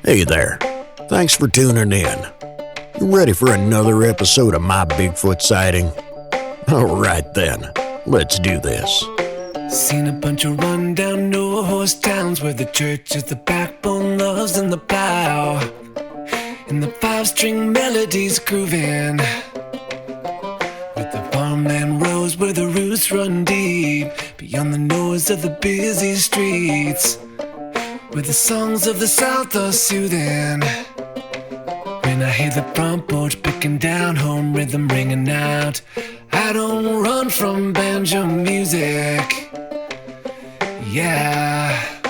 Hey there. Thanks for tuning in. You ready for another episode of my Bigfoot sighting? Alright then, let's do this. Seen a bunch of rundown no-horse towns where the church is the backbone, loves in the plow, and the five-string melodies grooving, with the farmland rows where the roots run deep, beyond the noise of the busy streets, where the songs of the South are soothing. When I hear the front porch picking down, home rhythm ringing out, I don't run from banjo music. Yeah.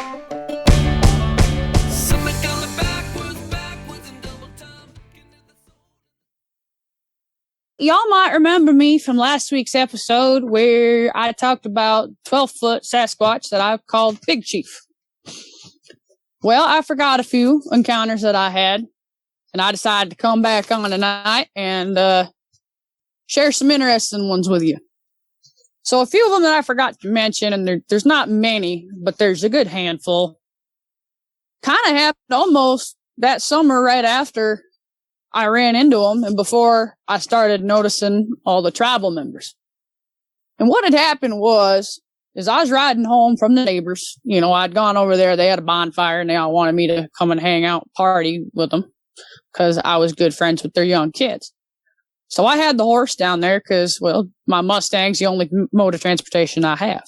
Y'all might remember me from last week's episode where I talked about 12-foot Sasquatch that I've called Big Chief. Well, I forgot a few encounters that I had, and I decided to come back on tonight and share some interesting ones with you. So a few of them that I forgot to mention, and there's not many, but there's a good handful, kind of happened almost that summer right after I ran into them and before I started noticing all the tribal members. And what had happened is I was riding home from the neighbors. You know, I'd gone over there. They had a bonfire and they all wanted me to come and hang out, party with them because I was good friends with their young kids. So I had the horse down there because, well, my Mustang's the only mode of transportation I have.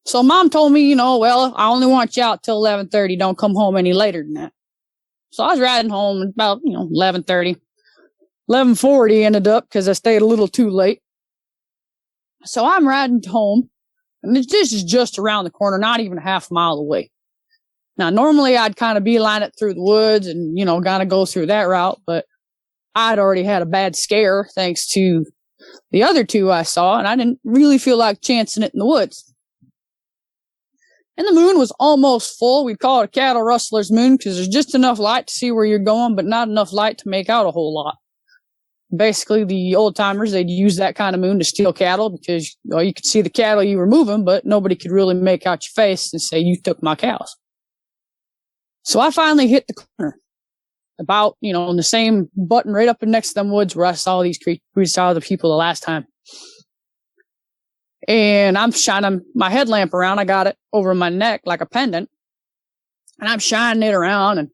So Mom told me, well, I only want you out till 11:30. Don't come home any later than that. So I was riding home about, 11:30. 11:40 ended up because I stayed a little too late. So I'm riding home, and this is just around the corner, not even a half mile away. Now, normally I'd kind of beeline it through the woods and, kind of go through that route, but I'd already had a bad scare thanks to the other two I saw, and I didn't really feel like chancing it in the woods. And the moon was almost full. We'd call it a cattle rustler's moon because there's just enough light to see where you're going, but not enough light to make out a whole lot. Basically, the old timers, they'd use that kind of moon to steal cattle because you could see the cattle you were moving, but nobody could really make out your face and say, you took my cows. So I finally hit the corner. About, in the same button right up next to them woods where I saw we saw the people the last time. And I'm shining my headlamp around. I got it over my neck like a pendant. And I'm shining it around and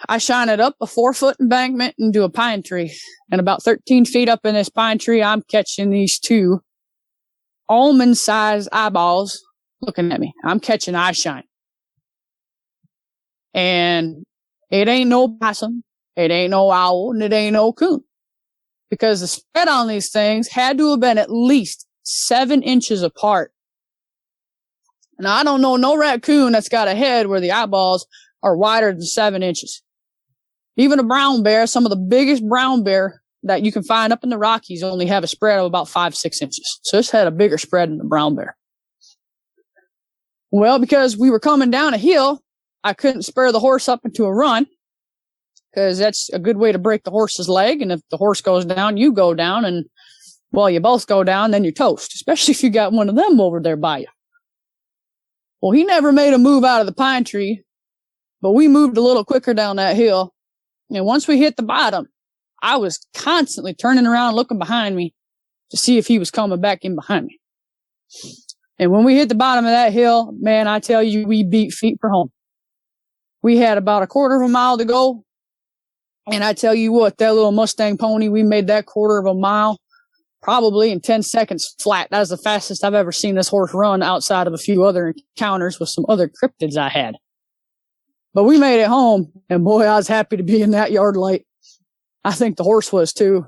I shine it up a 4-foot embankment into a pine tree. And about 13 feet up in this pine tree, I'm catching these two almond-sized eyeballs looking at me. I'm catching eye shine. And it ain't no possum, it ain't no owl, and it ain't no coon. Because the spread on these things had to have been at least 7 inches apart. Now, I don't know no raccoon that's got a head where the eyeballs are wider than 7 inches. Even a brown bear, some of the biggest brown bear that you can find up in the Rockies only have a spread of about 5-6 inches. So this had a bigger spread than the brown bear. Well, because we were coming down a hill, I couldn't spur the horse up into a run because that's a good way to break the horse's leg. And if the horse goes down, you go down. And, well, you both go down, then you're toast, especially if you got one of them over there by you. Well, he never made a move out of the pine tree, but we moved a little quicker down that hill. And once we hit the bottom, I was constantly turning around, looking behind me to see if he was coming back in behind me. And when we hit the bottom of that hill, man, I tell you, we beat feet for home. We had about a quarter of a mile to go. And I tell you what, that little Mustang pony, we made that quarter of a mile probably in 10 seconds flat. That was the fastest I've ever seen this horse run outside of a few other encounters with some other cryptids I had. But we made it home, and boy, I was happy to be in that yard light. I think the horse was too.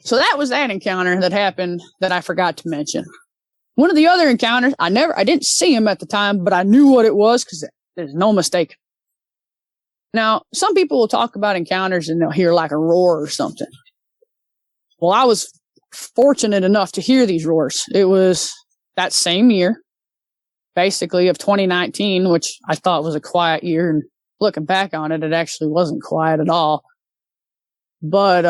So that was that encounter that happened that I forgot to mention. One of the other encounters, I didn't see him at the time, but I knew what it was because there's no mistake. Now, some people will talk about encounters and they'll hear like a roar or something. Well, I was fortunate enough to hear these roars. It was that same year, basically of 2019, which I thought was a quiet year. And looking back on it, it actually wasn't quiet at all. But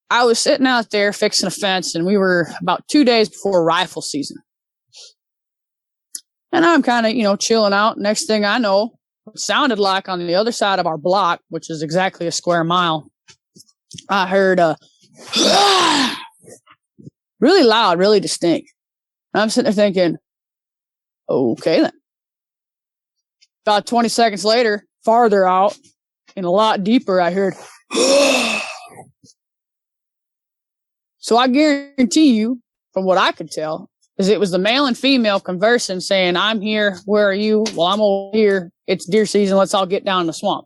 I was sitting out there fixing a fence, and we were about 2 days before rifle season. And I'm kind of, chilling out. Next thing I know, it sounded like on the other side of our block, which is exactly a square mile, I heard a really loud, really distinct. And I'm sitting there thinking, okay then. About 20 seconds later, farther out and a lot deeper, I heard. So I guarantee you, from what I could tell, is it was the male and female conversing, saying, I'm here, where are you? Well, I'm over here. It's deer season. Let's all get down in the swamp.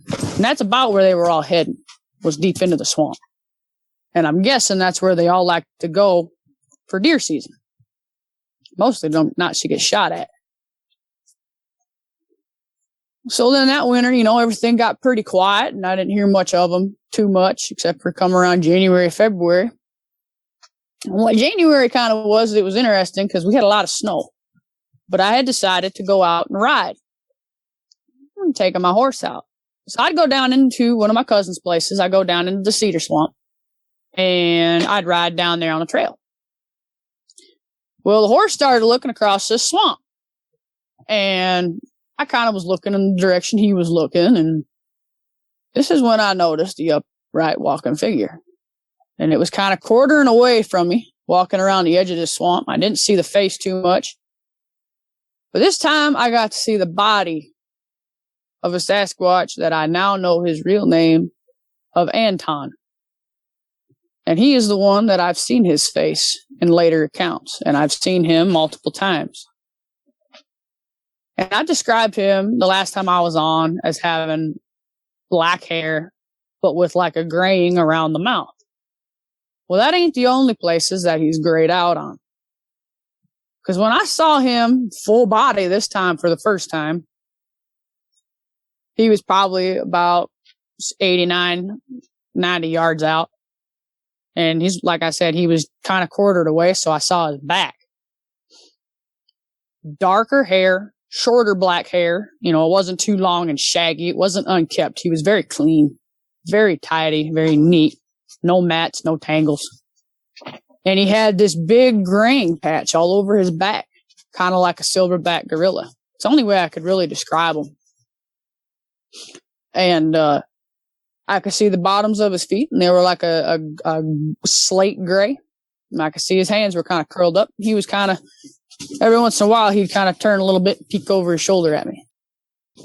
And that's about where they were all heading, was deep into the swamp. And I'm guessing that's where they all like to go for deer season. Mostly not to get shot at. So then that winter, everything got pretty quiet, and I didn't hear much of them too much, except for come around January, February. And what January kind of was, it was interesting because we had a lot of snow. But I had decided to go out and ride. I'm taking my horse out. So I'd go down into one of my cousin's places. I go down into the cedar swamp, and I'd ride down there on the trail. Well, the horse started looking across this swamp, and I kind of was looking in the direction he was looking, and this is when I noticed the upright walking figure. And it was kind of quartering away from me, walking around the edge of this swamp. I didn't see the face too much. But this time, I got to see the body of a Sasquatch that I now know his real name of Anton. And he is the one that I've seen his face in later accounts, and I've seen him multiple times. And I described him the last time I was on as having black hair, but with like a graying around the mouth. Well, that ain't the only places that he's grayed out on. Because when I saw him full body this time for the first time, he was probably about 89, 90 yards out. And he's, like I said, he was kind of quartered away, so I saw his back. Darker hair, shorter black hair. It wasn't too long and shaggy. It wasn't unkempt. He was very clean, very tidy, very neat. No mats, no tangles. And he had this big graying patch all over his back, kind of like a silverback gorilla. It's the only way I could really describe him. And I could see the bottoms of his feet, and they were like a slate gray. And I could see his hands were kind of curled up. He was kind of, every once in a while, he'd kind of turn a little bit, peek over his shoulder at me.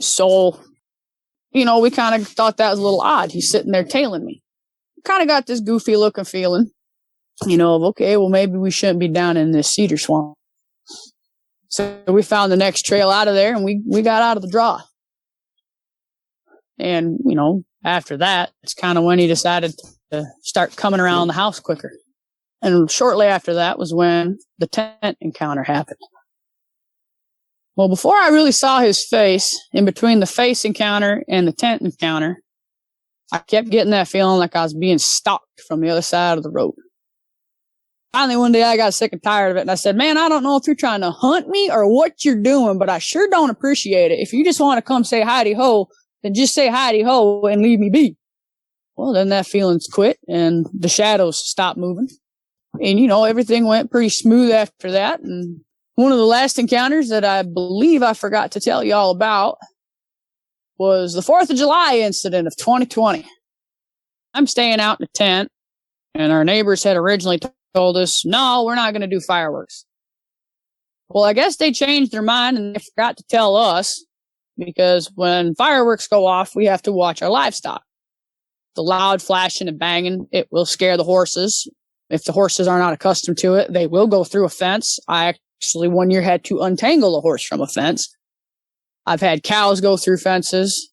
So, we kind of thought that was a little odd. He's sitting there tailing me. Kind of got this goofy looking feeling, of, okay, well, maybe we shouldn't be down in this cedar swamp. So we found the next trail out of there, and we got out of the draw. And, after that, it's kind of when he decided to start coming around the house quicker. And shortly after that was when the tent encounter happened. Well, before I really saw his face, in between the face encounter and the tent encounter, I kept getting that feeling like I was being stalked from the other side of the road. Finally, one day I got sick and tired of it, and I said, man, I don't know if you're trying to hunt me or what you're doing, but I sure don't appreciate it. If you just want to come say hidey-ho, then just say hidey-ho and leave me be. Well, then that feeling's quit, and the shadows stopped moving. And, everything went pretty smooth after that. And one of the last encounters that I believe I forgot to tell you all about was the 4th of July incident of 2020. I'm staying out in the tent, and our neighbors had originally told us, no, we're not going to do fireworks. Well, I guess they changed their mind and they forgot to tell us, because when fireworks go off, we have to watch our livestock. The loud flashing and banging, it will scare the horses. If the horses are not accustomed to it, they will go through a fence. I actually one year had to untangle a horse from a fence. I've had cows go through fences.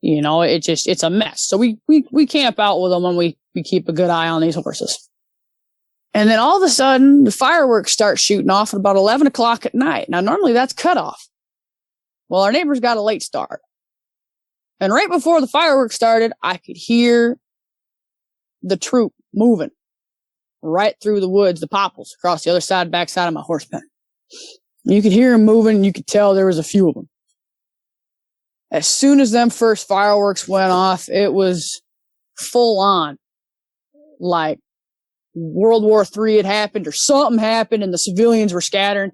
It's a mess. So we camp out with them, and we keep a good eye on these horses. And then all of a sudden, the fireworks start shooting off at about 11 o'clock at night. Now, normally that's cutoff. Well, our neighbors got a late start. And right before the fireworks started, I could hear the troop moving right through the woods, the popples, across the other side, backside of my horse pen. You could hear them moving, and you could tell there was a few of them. As soon as them first fireworks went off, it was full on. Like World War III had happened or something happened and the civilians were scattering.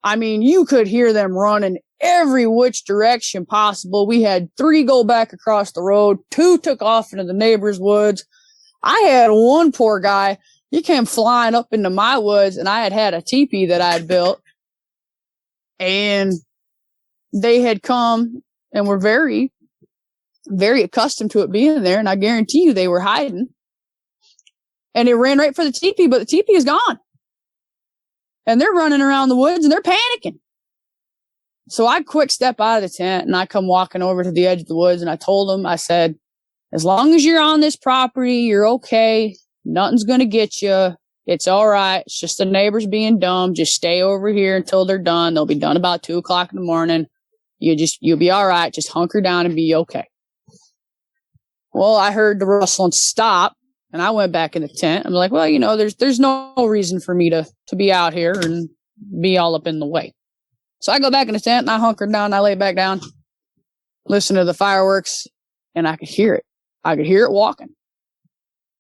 I mean, you could hear them running every which direction possible. We had 3 go back across the road. 2 took off into the neighbor's woods. I had one poor guy. He came flying up into my woods, and I had a teepee that I had built. And they had come and were very, very accustomed to it being there. And I guarantee you they were hiding. And they ran right for the teepee, but the teepee is gone. And they're running around the woods and they're panicking. So I quick step out of the tent and I come walking over to the edge of the woods, and I told them, I said, as long as you're on this property, you're okay. Nothing's going to get you. It's all right. It's just the neighbors being dumb. Just stay over here until they're done. They'll be done about 2:00 in the morning. You'll be all right. Just hunker down and be okay. Well, I heard the rustling stop, and I went back in the tent. I'm like, well, there's no reason for me to be out here and be all up in the way. So I go back in the tent and I hunkered down. And I lay back down, listen to the fireworks, and I could hear it. I could hear it walking.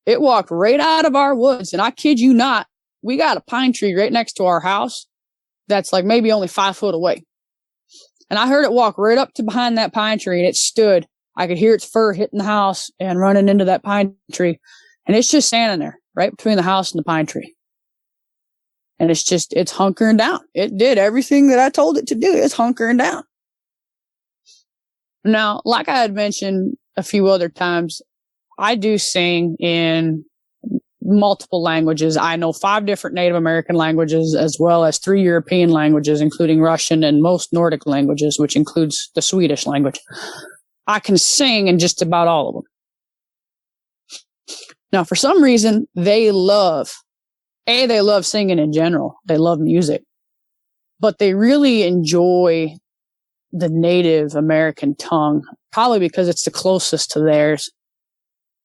It walked right out of our woods. And I kid you not, we got a pine tree right next to our house that's like maybe only 5 foot away. And I heard it walk right up to behind that pine tree, and it stood. I could hear its fur hitting the house and running into that pine tree. And it's just standing there right between the house and the pine tree. And it's hunkering down. It did everything that I told it to do. It's hunkering down. Now, like I had mentioned a few other times, I do sing in multiple languages. I know 5 different Native American languages, as well as 3 European languages, including Russian and most Nordic languages, which includes the Swedish language. I can sing in just about all of them. Now, for some reason, they love singing in general. They love music, but they really enjoy the Native American tongue, probably because it's the closest to theirs.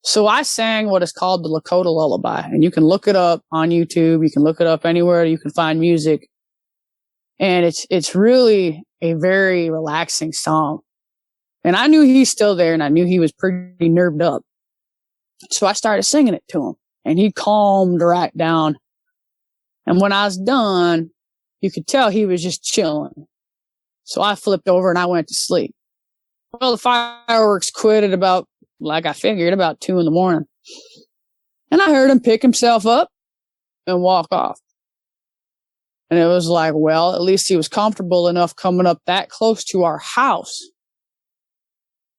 So I sang what is called the Lakota Lullaby, and you can look it up on YouTube. You can look it up anywhere you can find music. And it's really a very relaxing song. And I knew he's still there, and I knew he was pretty nerved up. So I started singing it to him, and he calmed right down. And when I was done, you could tell he was just chilling. So I flipped over and I went to sleep. Well, the fireworks quit at about 2 in the morning. And I heard him pick himself up and walk off. And it was like, well, at least he was comfortable enough coming up that close to our house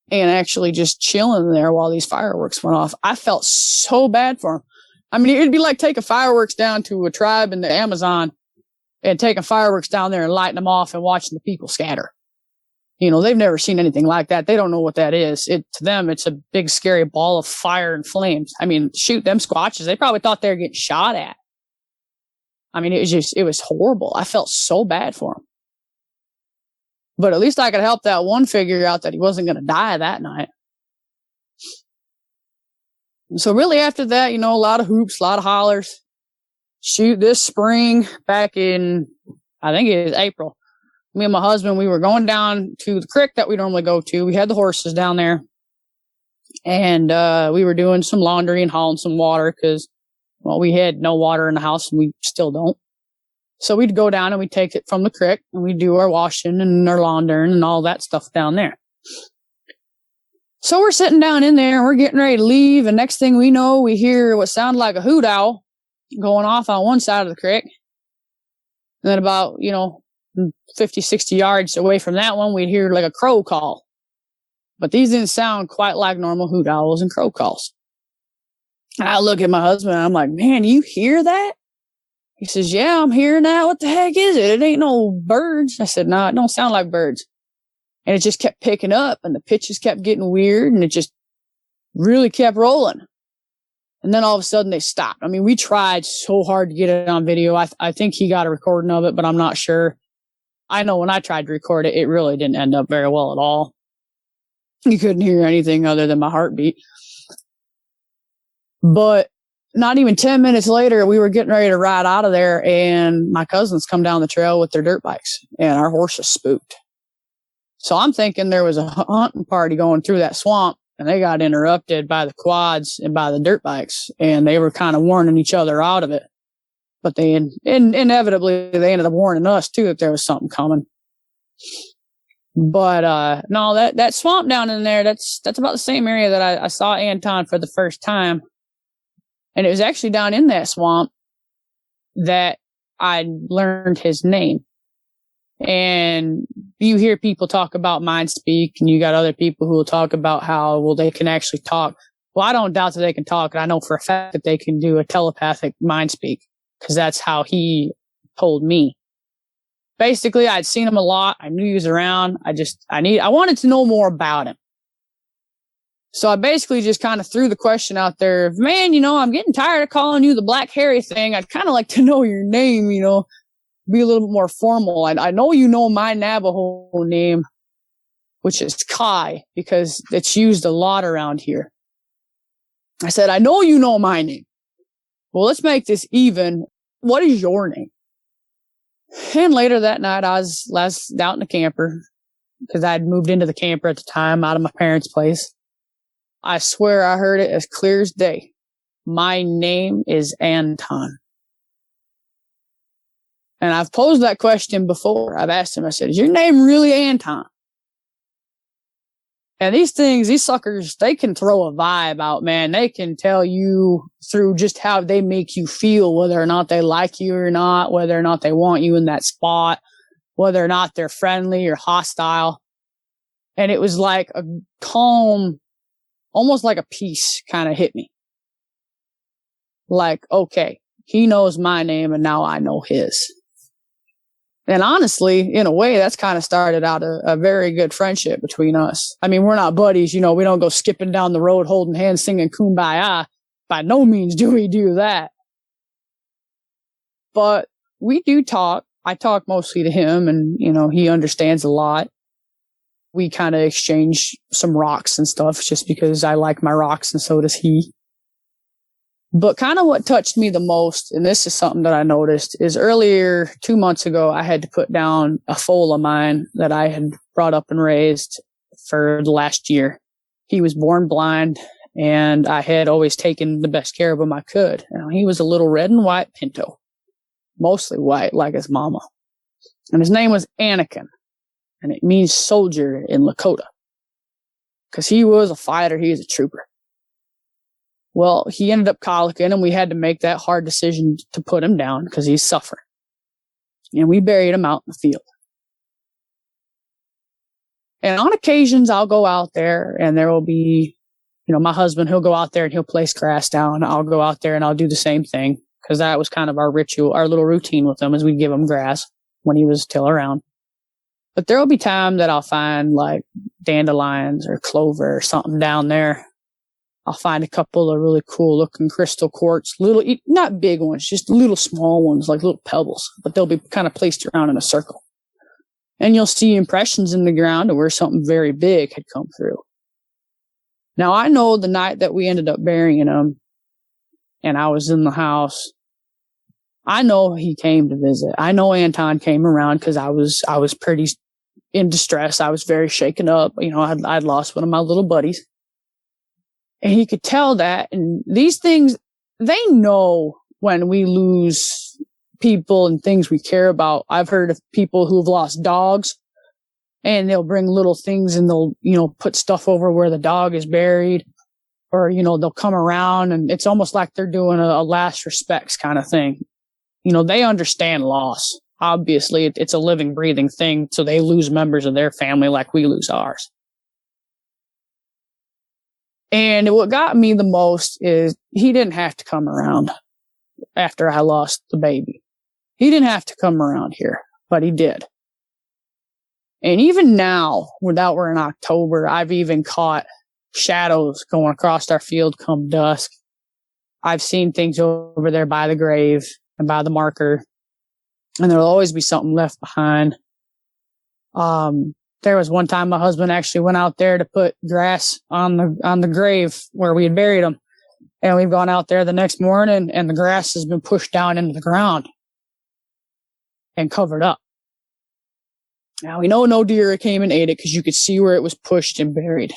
and actually just chilling there while these fireworks went off. I felt so bad for him. I mean, it'd be like taking fireworks down to a tribe in the Amazon and taking fireworks down there and lighting them off and watching the people scatter. They've never seen anything like that. They don't know what that is. To them, it's a big, scary ball of fire and flames. I mean, shoot, them Squatches, they probably thought they were getting shot at. I mean, it was horrible. I felt so bad for him. But at least I could help that one figure out that he wasn't going to die that night. And so really after that, a lot of hoops, a lot of hollers. Shoot, this spring, back in, I think it was April, me and my husband, we were going down to the creek that we normally go to. We had the horses down there. And we were doing some laundry and hauling some water because, well, we had no water in the house and we still don't. So we'd go down and we'd take it from the creek and we'd do our washing and our laundering and all that stuff down there. So we're sitting down in there and we're getting ready to leave. And next thing we know, we hear what sounded like a hoot owl going off on one side of the creek. And then about, 50, 60 yards away from that one, we'd hear like a crow call. But these didn't sound quite like normal hoot owls and crow calls. And I look at my husband and I'm like, man, you hear that? He says, yeah, I'm hearing that. What the heck is it? It ain't no birds. I said, no, it don't sound like birds. And it just kept picking up and the pitches kept getting weird and it just really kept rolling. And then all of a sudden they stopped. I mean, we tried so hard to get it on video. I think he got a recording of it, but I'm not sure. I know when I tried to record it, it really didn't end up very well at all. You couldn't hear anything other than my heartbeat. But not even 10 minutes later, we were getting ready to ride out of there and my cousins come down the trail with their dirt bikes and our horses spooked. So I'm thinking there was a hunting party going through that swamp and they got interrupted by the quads and by the dirt bikes and they were kind of warning each other out of it. but they inevitably they ended up warning us too that there was something coming. But no, that swamp down in there, that's about the same area that I saw Anton for the first time. And it was actually down in that swamp that I learned his name. And you hear people talk about mind speak, and you got other people who will talk about how, well, they can actually talk. Well, I don't doubt that they can talk. And I know for a fact that they can do a telepathic mind speak, because that's how he told me. Basically, I'd seen him a lot. I knew he was around. I wanted to know more about him. So I basically just kind of threw the question out there, man, I'm getting tired of calling you the Black Harry thing. I'd kind of like to know your name, be a little bit more formal. I know you know my Navajo name, which is Kai, because it's used a lot around here. I said, I know you know my name. Well, let's make this even. What is your name? And later that night, I was out in the camper, because I'd moved into the camper at the time out of my parents' place. I swear I heard it as clear as day. My name is Anton. And I've posed that question before. I've asked him, I said, is your name really Anton? And these suckers, they can throw a vibe out, man. They can tell you through just how they make you feel, whether or not they like you or not, whether or not they want you in that spot, whether or not they're friendly or hostile. And it was like a calm, almost like a peace kind of hit me. Like, okay, he knows my name and now I know his. And honestly, in a way, that's kind of started out a very good friendship between us. I mean, we're not buddies, we don't go skipping down the road holding hands singing Kumbaya. By no means do we do that. But we do talk. I talk mostly to him, and, he understands a lot. We kind of exchange some rocks and stuff just because I like my rocks and so does he. But kind of what touched me the most, and this is something that I noticed, is earlier 2 months ago, I had to put down a foal of mine that I had brought up and raised for the last year. He was born blind, and I had always taken the best care of him I could. He was a little red and white pinto, mostly white like his mama. And his name was Anakin, and it means soldier in Lakota. Because he was a fighter, he was a trooper. Well, he ended up colicking, and we had to make that hard decision to put him down because he's suffering. And we buried him out in the field. And on occasions, I'll go out there, and there will be, my husband, he'll go out there and he'll place grass down. I'll go out there and I'll do the same thing, because that was kind of our ritual, our little routine with him, is we'd give him grass when he was still around. But there will be time that I'll find like dandelions or clover or something down there. I'll find a couple of really cool looking crystal quartz, little, not big ones, just little small ones, like little pebbles, but they'll be kind of placed around in a circle. And you'll see impressions in the ground of where something very big had come through. Now, I know the night that we ended up burying him, and I was in the house, I know he came to visit. I know Anton came around because I was pretty in distress. I was very shaken up. I'd lost one of my little buddies. And he could tell that. And these things, they know when we lose people and things we care about. I've heard of people who've lost dogs, and they'll bring little things and they'll, put stuff over where the dog is buried, or, they'll come around, and it's almost like they're doing a last respects kind of thing. They understand loss. Obviously, it's a living, breathing thing. So they lose members of their family like we lose ours. And what got me the most is he didn't have to come around after I lost the baby. He didn't have to come around here, but he did. And even now, without we're in October, I've even caught shadows going across our field come dusk. I've seen things over there by the grave and by the marker, and there'll always be something left behind. There was one time my husband actually went out there to put grass on the grave where we had buried him. And we've gone out there the next morning, and the grass has been pushed down into the ground and covered up. Now, we know no deer came and ate it because you could see where it was pushed and buried.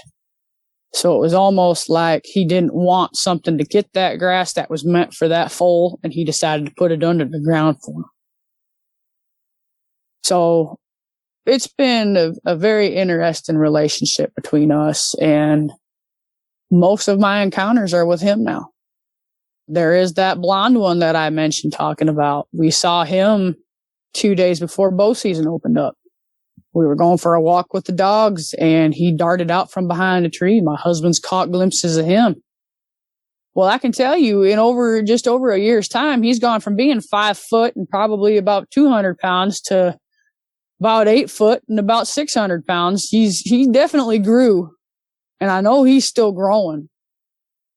So it was almost like he didn't want something to get that grass that was meant for that foal, and he decided to put it under the ground for him. So it's been a very interesting relationship between us, and most of my encounters are with him now. There is that blonde one that I mentioned talking about. We saw him 2 days before bow season opened up. We were going for a walk with the dogs, and he darted out from behind a tree. My husband's caught glimpses of him. Well, I can tell you, in just over a year's time, he's gone from being 5 foot and probably about 200 pounds to about 8 foot and about 600 pounds. He definitely grew, and I know he's still growing.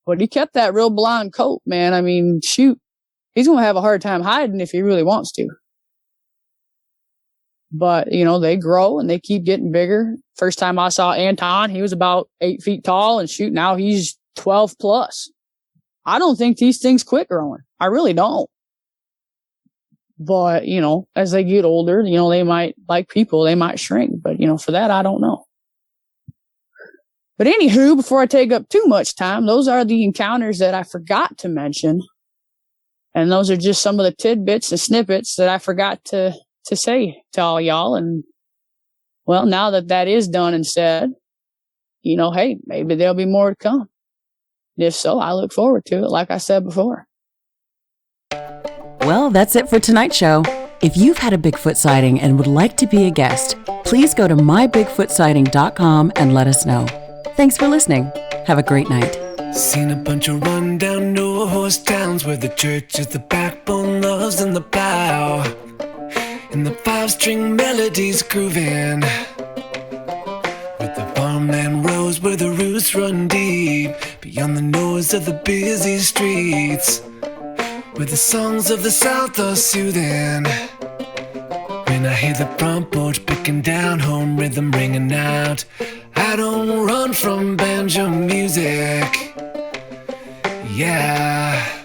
But he kept that real blonde coat, man. I mean, shoot, he's going to have a hard time hiding if he really wants to. But, they grow and they keep getting bigger. First time I saw Anton, he was about 8 feet tall, and shoot, now he's 12 plus. I don't think these things quit growing. I really don't. But, as they get older, they might, like people, they might shrink. But, for that, I don't know. But anywho, before I take up too much time, those are the encounters that I forgot to mention. And those are just some of the tidbits and snippets that I forgot to say to all y'all. And well, now that is done and said, hey, maybe there'll be more to come. And if so, I look forward to it, like I said before. Well, that's it for tonight's show. If you've had a Bigfoot sighting and would like to be a guest, please go to mybigfootsighting.com and let us know. Thanks for listening. Have a great night. Seen a bunch of rundown no-horse towns where the church is the backbone, loves in the plow, and the 5-string melodies grooving, with the farmland rows where the roots run deep, beyond the noise of the busy streets, where the songs of the South are soothing. When I hear the front porch picking down, home rhythm ringing out, I don't run from banjo music. Yeah.